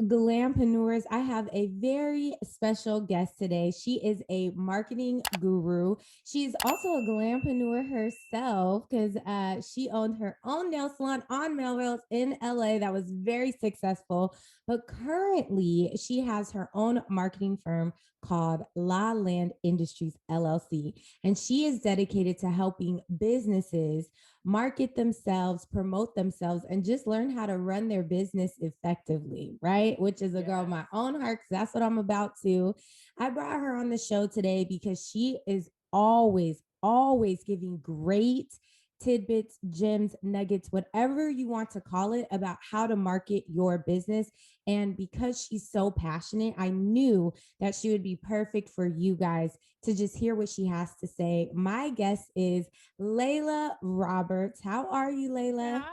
Glampreneurs? I have a very special guest today. She is a marketing guru. She's also a glampreneur herself because she owned her own nail salon on Melrose in LA that was very successful. But currently, she has her own marketing firm called Laland Industries LLC. And she is dedicated to helping businesses market themselves, promote themselves, and just learn how to run their business effectively, right? Which is a girl of Yes. my own heart, because that's what I'm about to. I brought her on the show today because she is always giving great tidbits, gems, nuggets, whatever you want to call it, about how to market your business. And because she's so passionate, I knew that she would be perfect for you guys to just hear what she has to say. My guest is Leila Roberts. How are you, Leila?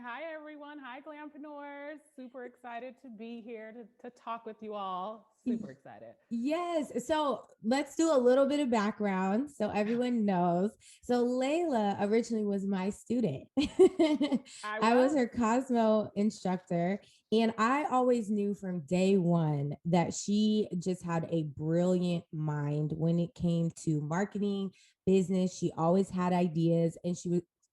Hi everyone. Hi, Glampreneurs. Super excited to be here to talk with you all. Super excited. Yes. So let's do a little bit of background so everyone knows. So Layla originally was my student. I I was was. her Cosmo instructor. And I always knew from day one that she just had a brilliant mind when it came to marketing, business. She always had ideas and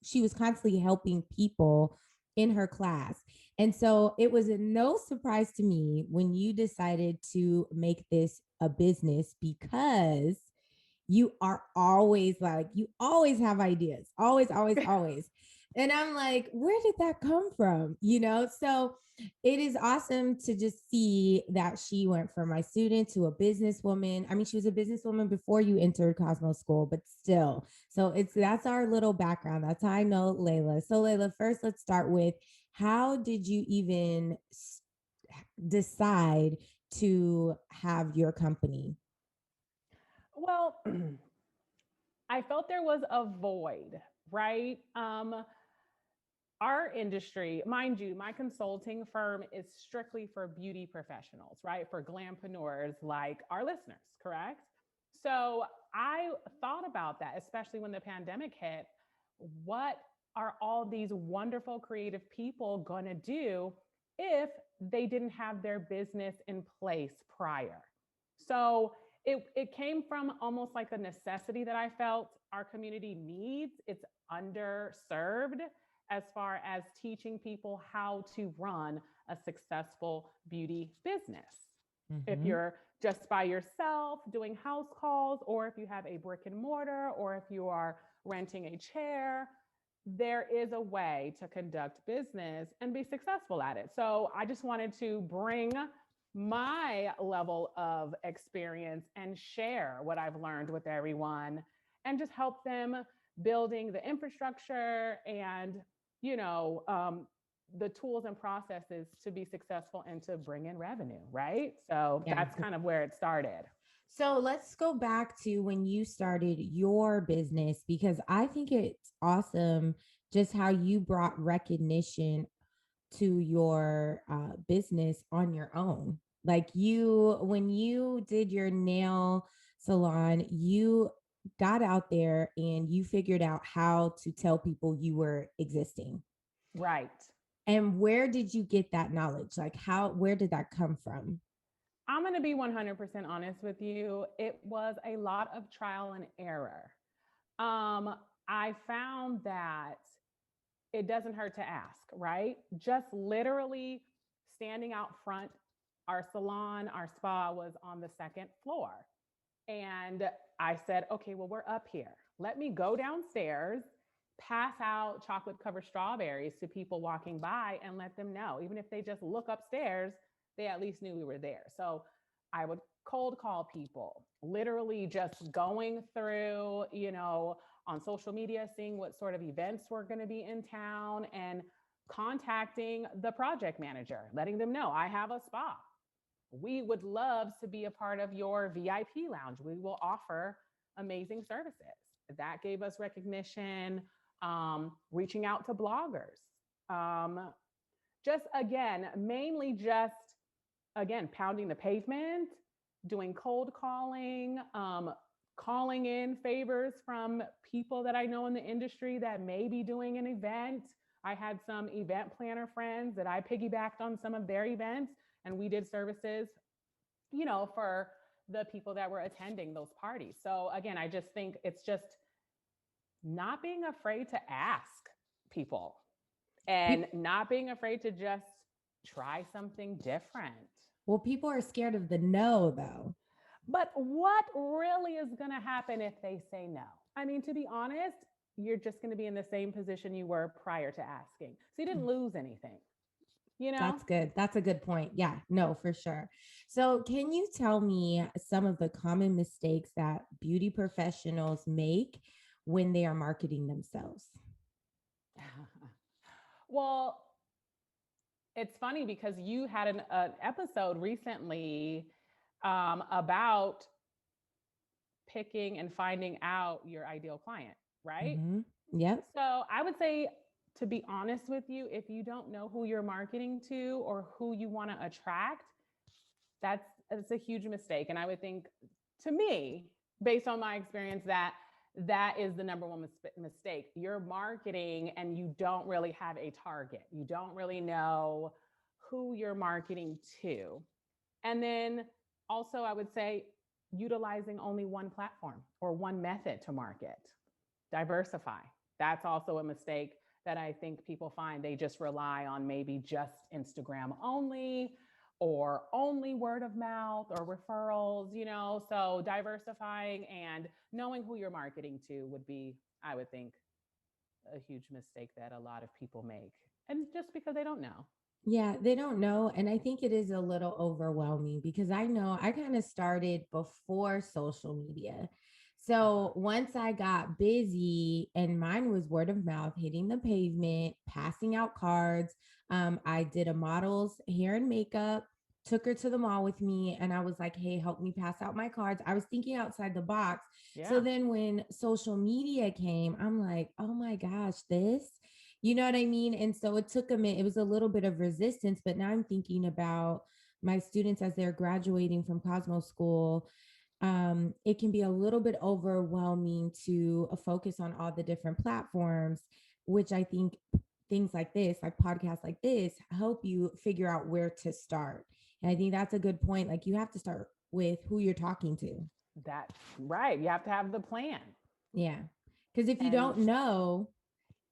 she was constantly helping people in her class. And so it was no surprise to me when you decided to make this a business because you are always like, you always have ideas, always. And I'm like, where did that come from? So it is awesome to just see that she went from my student to a businesswoman. I mean, she was a businesswoman before you entered Cosmo School, but still. So that's our little background. That's how I know Layla. So Layla, first let's start with, how did you even decide to have your company? Well, I felt there was a void, right? Our industry, mind you, my consulting firm is strictly for beauty professionals, right? For glampreneurs like our listeners, correct? So I thought about that, especially when the pandemic hit. What are all these wonderful creative people going to do if they didn't have their business in place prior? So it came from almost like a necessity that I felt our community needs. It's underserved as far as teaching people how to run a successful beauty business. If Mm-hmm. you're just by yourself doing house calls, or if you have a brick and mortar, or if you are renting a chair, there is a way to conduct business and be successful at it. So I just wanted to bring my level of experience and share what I've learned with everyone and just help them building the infrastructure and you know um, the tools and processes to be successful and to bring in revenue, right? So Yeah. that's kind of where it started. So let's go back to when you started your business, because I think it's awesome just how you brought recognition to your business on your own. Like, when you did your nail salon, you got out there and you figured out how to tell people you were existing. Right. And where did you get that knowledge? Like, where did that come from? I'm going to be 100% honest with you. It was a lot of trial and error. um, I found that it doesn't hurt to ask, right? Just literally standing out front. Our salon, our spa was on the second floor. And I said, okay, well, we're up here. Let me go downstairs, pass out chocolate covered strawberries to people walking by and let them know. Even if they just look upstairs, they at least knew we were there. So I would cold call people, literally just going through, on social media, seeing what sort of events were going to be in town and contacting the project manager, letting them know I have a spa. We would love to be a part of your VIP lounge. We will offer amazing services. That gave us recognition, reaching out to bloggers. Um, just again, mainly just again, pounding the pavement, doing cold calling, calling in favors from people that I know in the industry that may be doing an event. I had some event planner friends that I piggybacked on some of their events, and we did services, for the people that were attending those parties. So again, I just think it's just not being afraid to ask people and not being afraid to just try something different. Well, people are scared of the no, though. But what really is going to happen if they say no? I mean, to be honest, you're just going to be in the same position you were prior to asking. So you didn't lose anything, That's good. That's a good point. Yeah, no, for sure. So, can you tell me some of the common mistakes that beauty professionals make when they are marketing themselves? Well, it's funny because you had an episode recently about picking and finding out your ideal client, right? Mm-hmm. Yep. So I would say, to be honest with you, if you don't know who you're marketing to or who you want to attract, that's a huge mistake. And I would think, to me, based on my experience, that is the number one mistake. You're marketing and you don't really have a target. You don't really know who you're marketing to. And then also, I would say utilizing only one platform or one method to market. Diversify. That's also a mistake that I think people find. They just rely on maybe just Instagram only or only word of mouth or referrals, So diversifying and knowing who you're marketing to would be, I would think, a huge mistake that a lot of people make. And just because they don't know. Yeah, they don't know. And I think it is a little overwhelming because I know I kind of started before social media. So once I got busy and mine was word of mouth, hitting the pavement, passing out cards, I did a model's hair and makeup, took her to the mall with me, and I was like, hey, help me pass out my cards. I was thinking outside the box. Yeah. So then when social media came, I'm like, oh my gosh, this. You know what I mean? And so it took a minute. It was a little bit of resistance, but now I'm thinking about my students as they're graduating from Cosmo School. It can be a little bit overwhelming to focus on all the different platforms, which I think things like this, like podcasts like this, help you figure out where to start. And I think that's a good point. Like you have to start with who you're talking to. That's right. You have to have the plan. Yeah. Because if you don't know,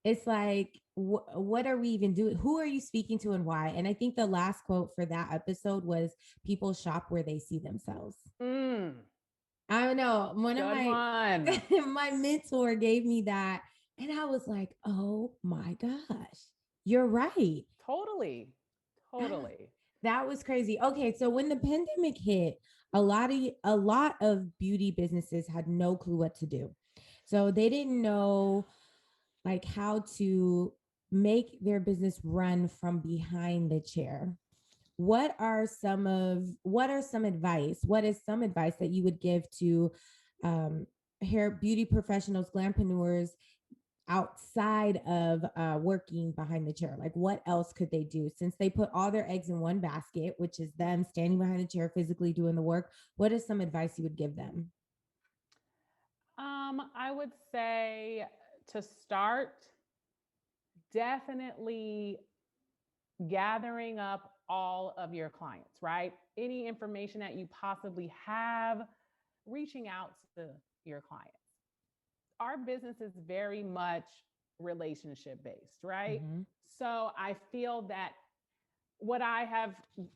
it's like, what are we even doing? Who are you speaking to and why? And I think the last quote for that episode was people shop where they see themselves. I don't know. One of my my mentor gave me that. And I was like, oh my gosh, you're right. Totally. That was crazy. Okay, so when the pandemic hit, a lot of beauty businesses had no clue what to do. So they didn't know like how to make their business run from behind the chair. What is some advice that you would give to hair beauty professionals, glampreneurs outside of working behind the chair? Like what else could they do since they put all their eggs in one basket, which is them standing behind the chair physically doing the work? What is some advice you would give them? I would say, to start, definitely gathering up all of your clients, right? Any information that you possibly have, reaching out to your clients. Our business is very much relationship based, right? Mm-hmm. So I feel that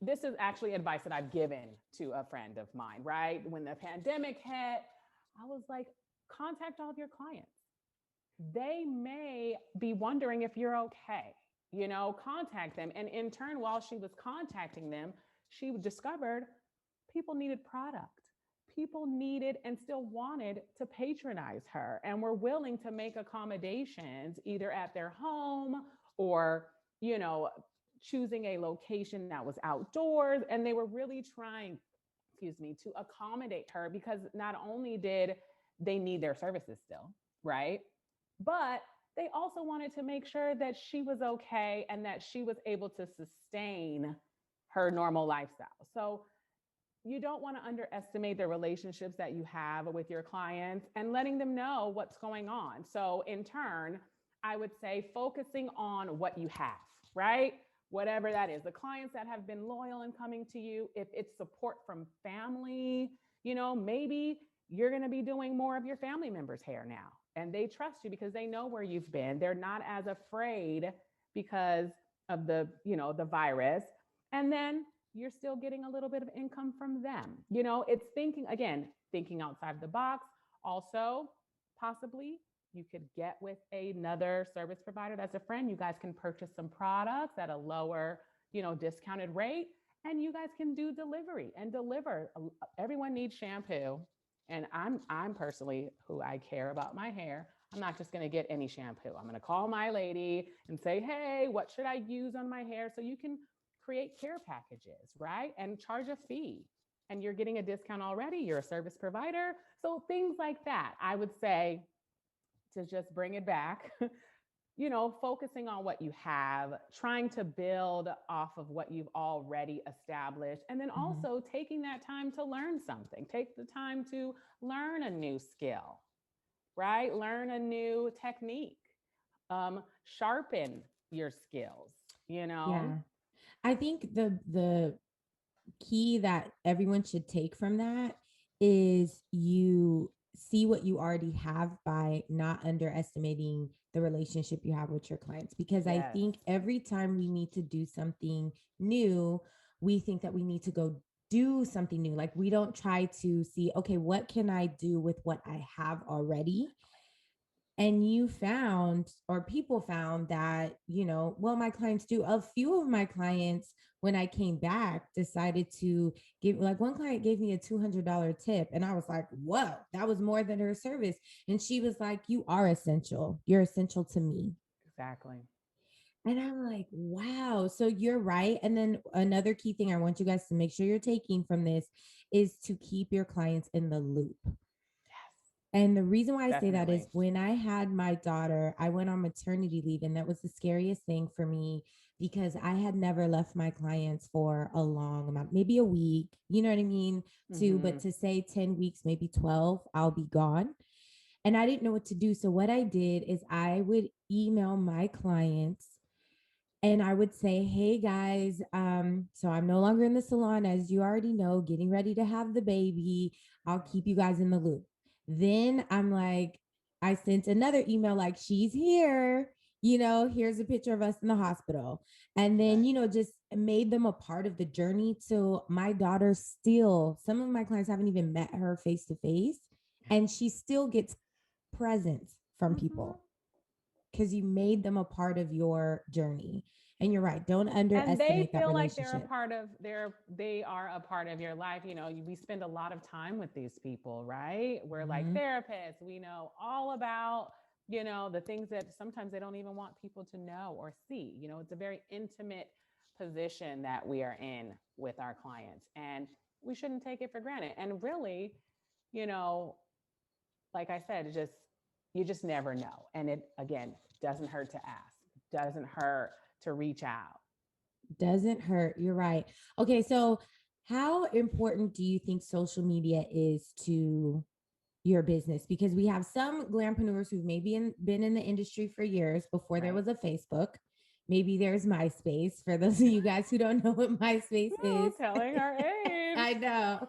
this is actually advice that I've given to a friend of mine, right? When the pandemic hit, I was like, contact all of your clients. They may be wondering if you're okay, contact them. And in turn, while she was contacting them, she discovered people needed product. People needed and still wanted to patronize her and were willing to make accommodations either at their home or, choosing a location that was outdoors. And they were really trying, to accommodate her because not only did they need their services still, right? But they also wanted to make sure that she was okay and that she was able to sustain her normal lifestyle. So you don't want to underestimate the relationships that you have with your clients and letting them know what's going on. So in turn, I would say focusing on what you have, right? whatever that is, the clients that have been loyal and coming to you, if it's support from family, maybe you're going to be doing more of your family members' hair now. And they trust you because they know where you've been. They're not as afraid because of the virus. And then you're still getting a little bit of income from them. It's thinking outside the box. Also, possibly you could get with another service provider that's a friend. You guys can purchase some products at a lower, discounted rate, and you guys can do delivery and deliver. Everyone needs shampoo. And I'm personally who I care about my hair. I'm not just going to get any shampoo. I'm going to call my lady and say, hey, what should I use on my hair? So you can create care packages, right? And charge a fee. And you're getting a discount already. You're a service provider. So things like that, I would say, to just bring it back, focusing on what you have, trying to build off of what you've already established, and then also taking that time to learn something. Take the time to learn a new skill, right? Learn a new technique, sharpen your skills, Yeah. I think the key that everyone should take from that is you see what you already have by not underestimating the relationship you have with your clients. Because I Yes. think every time we need to do something new, we think that we need to go do something new. Like we don't try to see, okay, what can I do with what I have already? And you found, or people found that, well, my clients do. A few of my clients, when I came back, decided to give, like one client gave me a $200 tip. And I was like, whoa, that was more than her service. And she was like, you are essential. You're essential to me. Exactly. And I'm like, wow. So you're right. And then another key thing I want you guys to make sure you're taking from this is to keep your clients in the loop. And the reason why I say that is Definitely. when I had my daughter, I went on maternity leave, and that was the scariest thing for me because I had never left my clients for a long amount, maybe a week, you know what I mean? But to say 10 weeks, maybe 12, I'll be gone. And I didn't know what to do. So what I did is I would email my clients and I would say, hey guys, so I'm no longer in the salon, as you already know, getting ready to have the baby. I'll keep you guys in the loop. Then I'm like, I sent another email like, she's here, here's a picture of us in the hospital. And then, just made them a part of the journey. So my daughter still, some of my clients haven't even met her face to face, and she still gets presents from people because you made them a part of your journey. And you're right. Don't And they underestimate that feel like relationship. they are a part of your life. We spend a lot of time with these people, right? We're like Mhm. therapists. We know all about, the things that sometimes they don't even want people to know or see. It's a very intimate position that we are in with our clients, and we shouldn't take it for granted. And really, you know, like I said, you just never know. And it again doesn't hurt to ask, doesn't hurt to reach out. Doesn't hurt. You're right. Okay. So, how important do you think social media is to your business? Because we have some glampreneurs who've maybe been in the industry for years before there Right. was a Facebook. Maybe there's MySpace for those of you guys who don't know what MySpace Oh, is. telling our age. I know.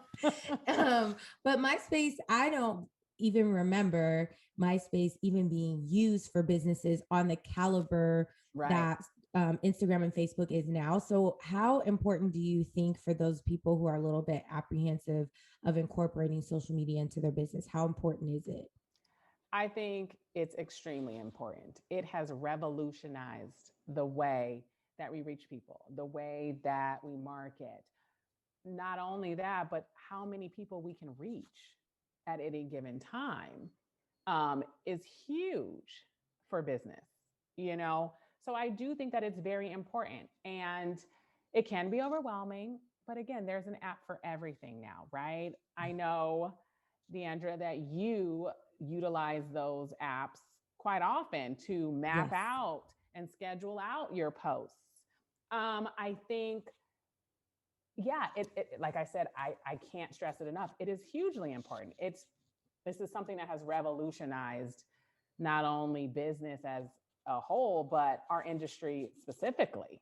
But MySpace, I don't even remember MySpace even being used for businesses on the caliber Right. that Instagram and Facebook is now. So, how important do you think for those people who are a little bit apprehensive of incorporating social media into their business? How important is it? I think it's extremely important. It has revolutionized the way that we reach people, the way that we market. Not only that, but how many people we can reach at any given time is huge for business, you know? So I do think that it's very important, and it can be overwhelming. But again, there's an app for everything now, right? I know, DeAndra, that you utilize those apps quite often to map Yes. out and schedule out your posts. I think, yeah, like I said, I can't stress it enough. It is hugely important. This is something that has revolutionized not only business as a whole, but our industry specifically.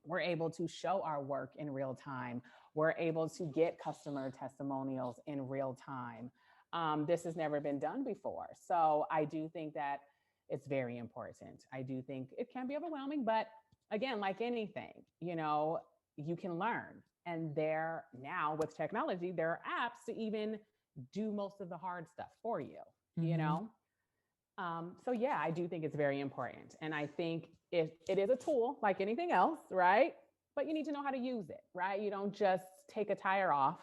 We're able to show our work in real time. We're able to get customer testimonials in real time. This has never been done before. So I do think that it's very important. I do think it can be overwhelming, but again, like anything, you can learn. And there now with technology, there are apps to even do most of the hard stuff for you, you Mm-hmm. know? So yeah, I do think it's very important. And I think it is a tool like anything else, right? But you need to know how to use it, right? You don't just take a tire off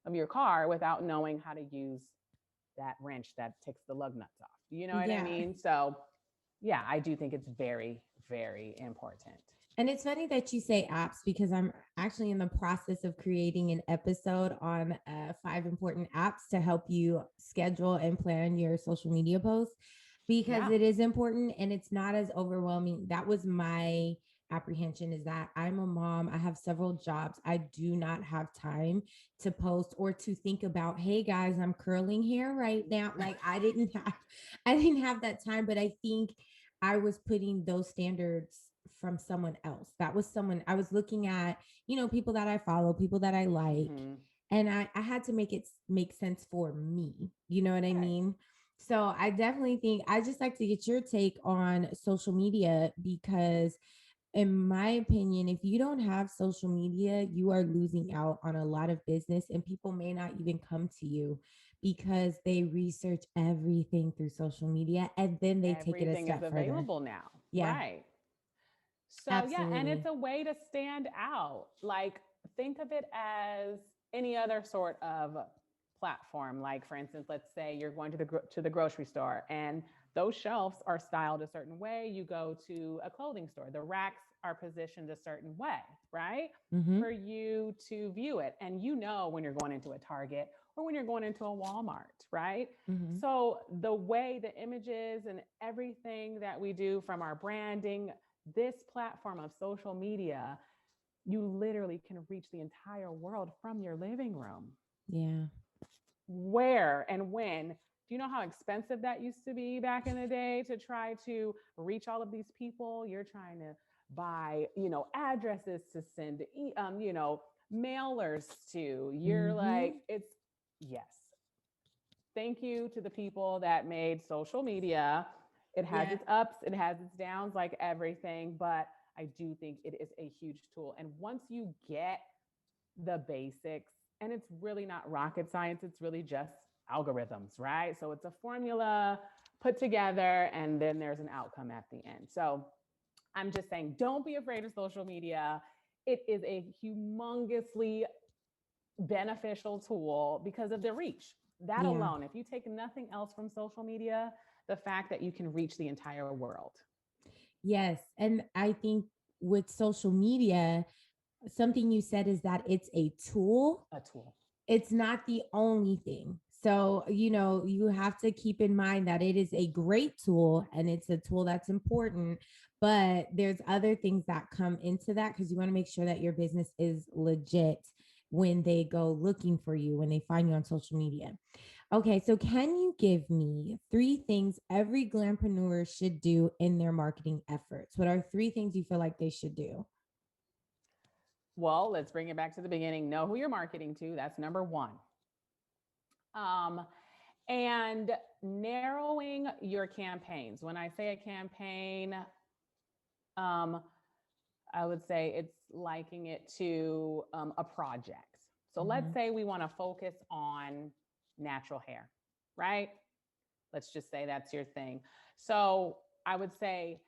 of your car without knowing how to use that wrench that takes the lug nuts off. You know what I Yeah. mean? So yeah, I do think it's very, very important. And it's funny that you say apps because I'm actually in the process of creating an episode on 5 important apps to help you schedule and plan your social media posts because Yeah. it is important and it's not as overwhelming. That was my apprehension is that I'm a mom, I have several jobs. I do not have time to post or to think about, hey guys, I'm curling hair right now. Like I didn't have that time, but I think I was putting those standards from someone else. That was someone I was looking at, people that I follow, people that I like. Mm-hmm. And I had to make it make sense for me. You know what I Right. mean? So I definitely think I just like to get your take on social media because in my opinion, if you don't have social media, you are losing out on a lot of business and people may not even come to you because they research everything through social media and then they take it a Everything is step further. available now. Yeah, Right. So yeah, and it's absolutely. a way to stand out. Like think of it as any other sort of platform. Like for instance, let's say you're going to the grocery store and those shelves are styled a certain way. You go to a clothing store, the racks are positioned a certain way, right? Mm-hmm. For you to view it. And when you're going into a Target or when you're going into a Walmart, right? Mm-hmm. So the way the images and everything that we do from our branding, this platform of social media, you literally can reach the entire world from your living room. Yeah. Where and when? Do you know how expensive that used to be back in the day to try to reach all of these people? You're trying to buy, addresses to send, mailers to. You're Mm-hmm. like, yes. Thank you to the people that made social media. It has Yeah. its ups, it has its downs, like everything, but I do think it is a huge tool. And once you get the basics, and it's really not rocket science, it's really just algorithms, right? So it's a formula put together, and then there's an outcome at the end. So I'm just saying, don't be afraid of social media. It is a humongously beneficial tool because of the reach. That Yeah. alone, if you take nothing else from social media, the fact that you can reach the entire world. Yes. And I think with social media, something you said is that it's a tool. A tool. It's not the only thing. So, you have to keep in mind that it is a great tool and it's a tool that's important, but there's other things that come into that because you want to make sure that your business is legit when they go looking for you, when they find you on social media. Okay, so can you give me 3 things every glampreneur should do in their marketing efforts? What are 3 things you feel like they should do? Well, let's bring it back to the beginning. Know who you're marketing to. That's number one. Um, and narrowing your campaigns. When I say a campaign, um, I would say it's liking it to a project. So let's Mm-hmm. say we want to focus on natural hair, right? Let's just say that's your thing. So I would say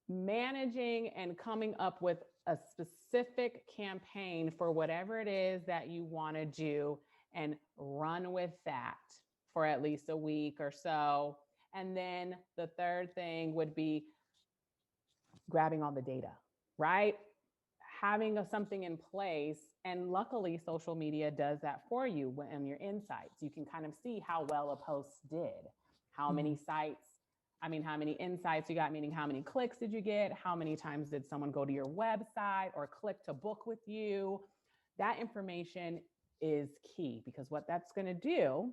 managing and coming up with a specific campaign for whatever it is that you want to do and run with that for at least a week or so. And then the third thing would be grabbing all the data, right? Having something in place. And luckily, social media does that for you when your insights. You can kind of see how well a post did, how many sites, how many insights you got, meaning how many clicks did you get? How many times did someone go to your website or click to book with you? That information is key because what that's going to do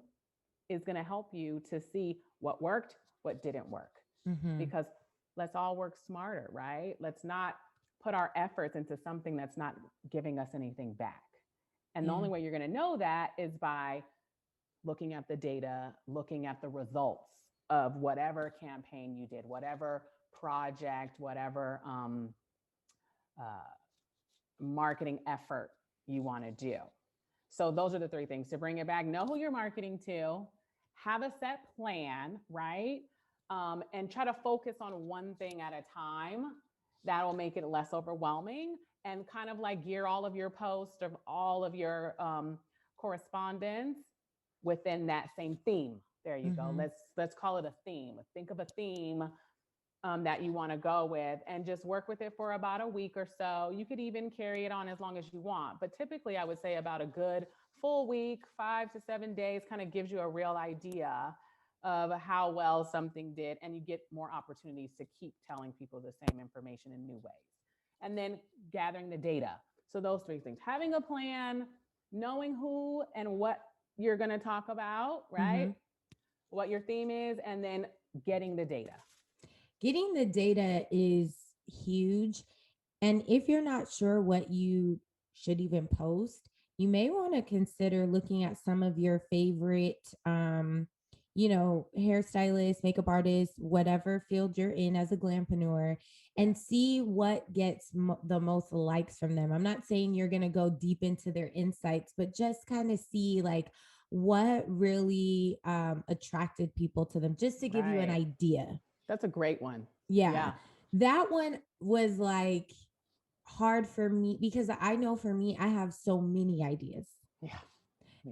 is going to help you to see what worked, what didn't work. Mm-hmm. Because let's all work smarter, right? Let's not put our efforts into something that's not giving us anything back. And the Yeah. only way you're going to know that is by looking at the data, looking at the results of whatever campaign you did, whatever project, whatever uh, marketing effort you want to do. So those are the three things to bring it back. Know who you're marketing to, have a set plan, right? And try to focus on one thing at a time. That will make it less overwhelming, and kind of like gear all of your posts of all of your correspondence within that same theme. There you go. Mm-hmm. Let's call it a theme. Think of a theme that you want to go with, and just work with it for about a week or so. You could even carry it on as long as you want. But typically, I would say about a good full week, 5 to 7 days, kind of gives you a real idea of how well something did. And you get more opportunities to keep telling people the same information in new ways. And then gathering the data. So, those three things: having a plan, knowing who and what you're going to talk about, right? Mm-hmm. What your theme is, and then getting the data. Getting the data is huge. And if you're not sure what you should even post, you may want to consider looking at some of your favorite, hairstylists, makeup artists, whatever field you're in as a glampreneur, and see what gets the most likes from them. I'm not saying you're going to go deep into their insights, but just kind of see like what really attracted people to them, just to give you an Right. idea. That's a great one. Yeah. Yeah. That one was like hard for me because I know for me, I have so many ideas. Yeah.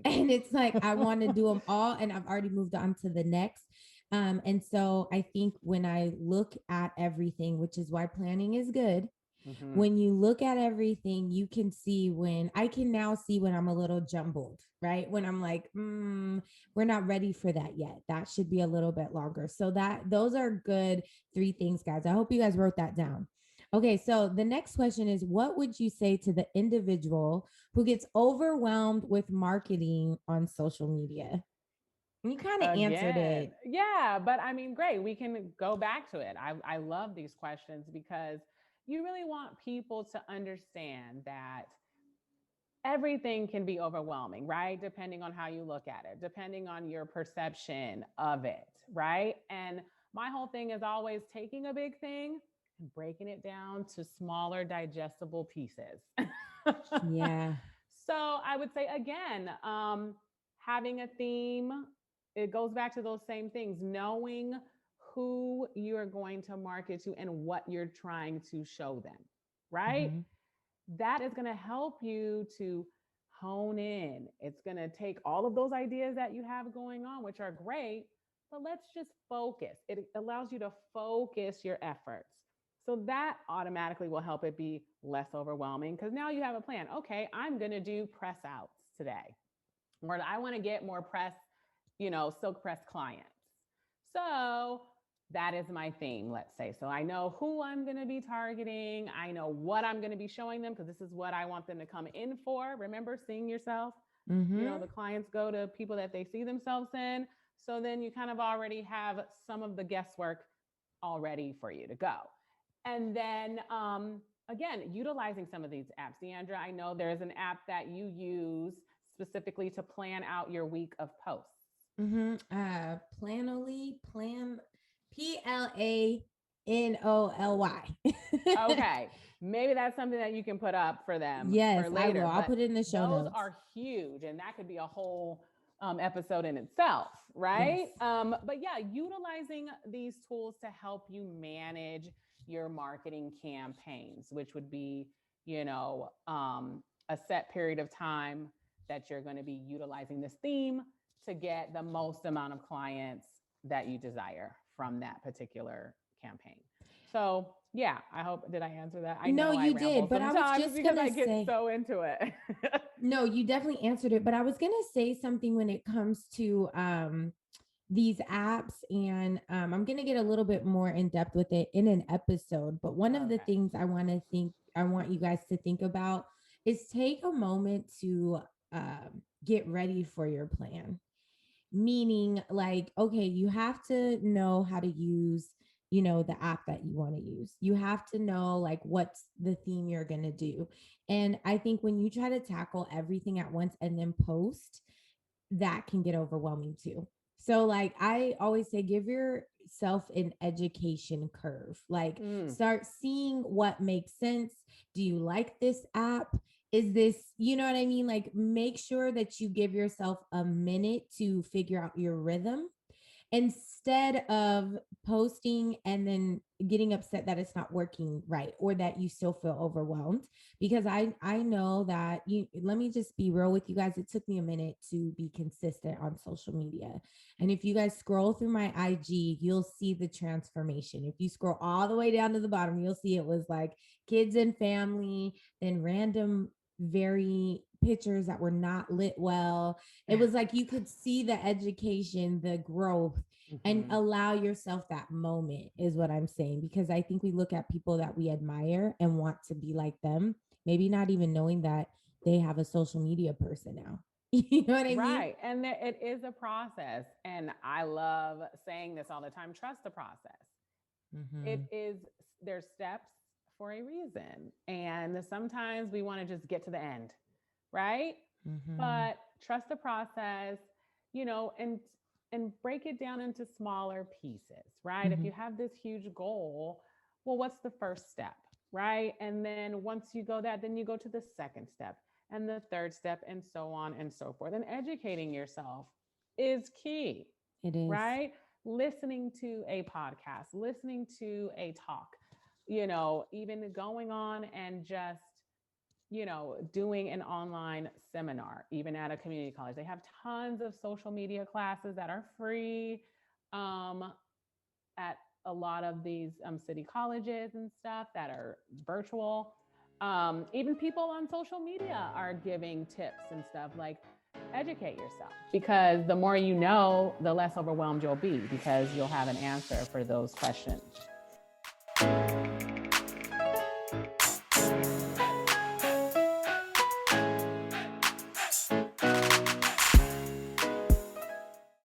And it's like I want to do them all, and I've already moved on to the next. And so I think when I look at everything, which is why planning is good, Mm-hmm. when you look at everything, you can see when I can now see when I'm a little jumbled, right? When I'm like, we're not ready for that yet. That should be a little bit longer. So those are good three things, guys. I hope you guys wrote that down. Okay, so the next question is, what would you say to the individual who gets overwhelmed with marketing on social media? And you kind of answered Again, it. yeah, but I mean, great. We can go back to it. I love these questions because you really want people to understand that everything can be overwhelming, right? Depending on how you look at it, depending on your perception of it, right? And my whole thing is always taking a big thing and breaking it down to smaller, digestible pieces. Yeah. So I would say, again, having a theme, it goes back to those same things, knowing who you are going to market to and what you're trying to show them, right? Mhm. That is going to help you to hone in. It's going to take all of those ideas that you have going on, which are great, but let's just focus. It allows you to focus your efforts. So that automatically will help it be less overwhelming because now you have a plan. Okay, I'm going to do press outs today, or I want to get more press, silk press clients. So that is my theme, let's say. So I know who I'm going to be targeting. I know what I'm going to be showing them because this is what I want them to come in for. Remember, seeing yourself. Mhm. The clients go to people that they see themselves in. So then you kind of already have some of the guesswork all ready for you to go. And then again, utilizing some of these apps. DeAndra, I know there's an app that you use specifically to plan out your week of posts. Mm-hmm. Planoly, Planoly. Okay, maybe that's something that you can put up for them Yes, for I will. later. I'll But put it in the show those notes. are huge, and that could be a whole episode in itself, Yes. right? But yeah, utilizing these tools to help you manage your marketing campaigns, which would be, a set period of time that you're going to be utilizing this theme to get the most amount of clients that you desire from that particular campaign. So yeah, I hope, did I answer that? I No, know I you did, ramble but I was sometimes just because gonna I get say, so into it. no, you definitely answered it, but I was gonna say something when it comes to these apps, and I'm gonna get a little bit more in depth with it in an episode. But one of the Okay. things I want you guys to think about is take a moment to get ready for your plan. Meaning, like, okay, you have to know how to use the app that you want to use. You have to know like what's the theme you're going to do. And I think when you try to tackle everything at once and then post, that can get overwhelming too. So like I always say, give yourself an education curve. Like start seeing what makes sense. Do you like this app? Is this, you know what I mean? Like make sure that you give yourself a minute to figure out your rhythm instead of posting and then getting upset that it's not working right or that you still feel overwhelmed. Because I know that, you let me just be real with you guys, it took me a minute to be consistent on social media. And if you guys scroll through my IG, you'll see the transformation. If you scroll all the way down to the bottom, you'll see it was like kids and family, then random very pictures that were not lit well. It was like you could see the education, the growth, and allow yourself that moment, is what I'm saying. Because I think we look at people that we admire and want to be like them, maybe not even knowing that they have a social media person now. You know what I mean? Right. And it is a process. And I love saying this all the time, trust the process. It is, there's steps for a reason. And sometimes we want to just get to the end, right? But trust the process, and break it down into smaller pieces, right? If you have this huge goal, well, what's the first step, right? And then once you go that, then you go to the second step and the third step and so on and so forth. And educating yourself is key. It is. Right? Listening to a podcast, listening to a talk, even going on and just, doing an online seminar, even at a community college. They have tons of social media classes that are free at a lot of these city colleges and stuff that are virtual. Even people on social media are giving tips and stuff. Like, educate yourself, because the more you know, the less overwhelmed you'll be, because you'll have an answer for those questions.